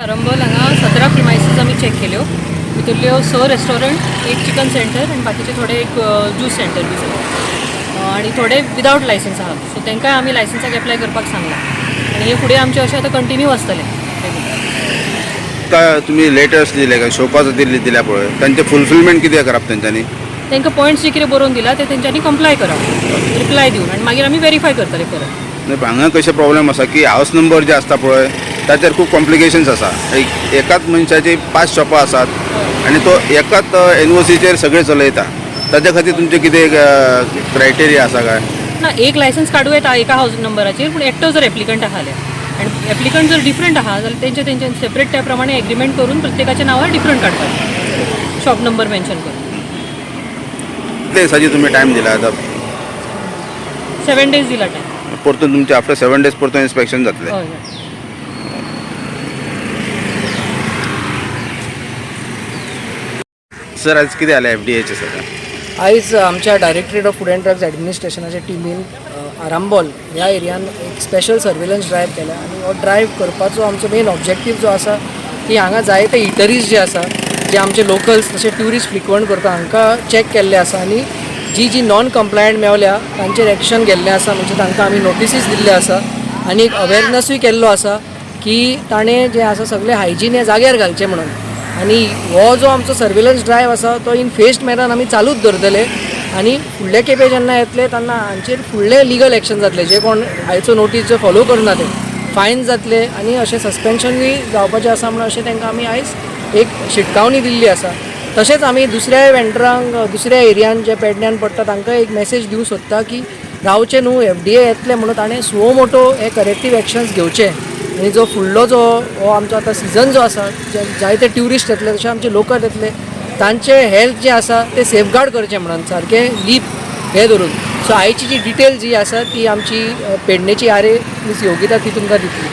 आरंबोल हांगा 17 प्रिमायसीस आमी चॅक केल्यो. भितरल्यो 6 रेस्टॉरंट, एक चिकन सेंटर आनी बाकीचे थोडे एक ज्यूस सेंटर बी आनी थोडे विदावट लायसन्स आहा. सो तांकांय आमी लायसन्साक एप्लाय करपाक सांगलां आनी हे फुडें आमचें अशें आतां कंटिन्यू आसतलें. तुम्ही लेटस्ट दिले काय शोपास दिल्या पळय त्यांचे फुलफिलमेंट कितें करप तेंच्यांनी? तांकां पॉयंट्स जे कितें बरोवन दिला ते तेंच्यांनी कंप्लाय करप, रिप्लाय दिवन आनी मागीर आमी व्हेरीफाय करतले परत. हांगा कशें प्रॉब्लेम आसा की हावस नंबर जे आसता पळय ताचेर खूब कॉम्प्लिकेशन्स आसा. एकाच मनशाची 5 शॉपां आसात आनी तो एकाच एनओसीचेर सगळें चलयता. ताच्या खातीर तुमचे कितें क्रायटेरिया आसा काय? ना, एक लायसन्स काडूं येता एका हावस नंबराचेर, पूण एकटो जर एप्लिकंट आहा जाल्यार आनी एप्लिकंट जर डिफरंट आहा जाल्यार तेंचे सेपरेट त्या प्रमाणे एग्रीमेंट करून प्रत्येकाच्या नांवार डिफरंट काडपाचें, शॉप नंबर मेन्शन करून. कितले दिसांची तुमी टायम दिला आतां? 7 days दिला टायम. परतून तुमचे आफ्टर 7 days परतून इन्स्पेक्शन जातलें. हय. सर आज कितें जालें FDAचे सगळें? आयज आमच्या directorate of food and drugs ॲडमिनिस्ट्रेशनाच्या टिमीन आरांबोल ह्या एरियान एक स्पेशल सर्वेलन्स ड्रायव्ह केला आनी हो ड्रायव्ह करपाचो आमचो मेन ऑब्जेक्टीव जो आसा की हांगा जायते इटरीज जे आसा जे आमचे लोकल्स जशे ट्युरिस्ट फ्रिक्वंट करता हांकां चॅक केल्ले आसा आनी जी नॉन कंप्लायंट मेवल्या तांचेर एक्शन घेल्लें आसा. म्हणजे तांकां आमी नोटिसीस दिल्ले आसा आनी एक अवेरनसूय केल्लो आसा की ताणें जें आसा सगळें हायजीन हे जाग्यार घालचें म्हणून. आनी हो जो आमचो सर्वेलन्स ड्रायव्ह आसा तो इन फेस्ड मॅनर आमी चालूच दवरतले आनी फुडले खेपे जेन्ना येतले तेन्ना हांचेर फुडले लिगल एक्शन जातले. जे कोण आयचो नोटीस जे फॉलो करना ते फायन जातले आनी अशें सस्पेन्शनूय जावपाचें आसा म्हणून अशें तांकां आमी आयज एक शिटकावणी दिल्ली आसा. तशेंच आमी दुसऱ्या वेंडरांक दुसऱ्या एरियान जे पेडण्यान पडटा तांकां एक मॅसेज दिवंक सोदता की रावचे न्हू, FDA येतले म्हणून ताणें सुओ मोटो हे करेक्टीव एक्शन्स घेवचे आनी जो फुडलो जो हो आमचो आतां सिजन जो आसा जायते ट्युरिस्ट येतले तशे आमचे लोकल येतले तांचे हेल्थ जे आसा ते सेफगार्ड करचें म्हणून सारकें लीप हे धरून. सो आयची जी डिटेल जी आसा ती आमची पेडणेची आरे मिस योगिता ती तुमकां दितली.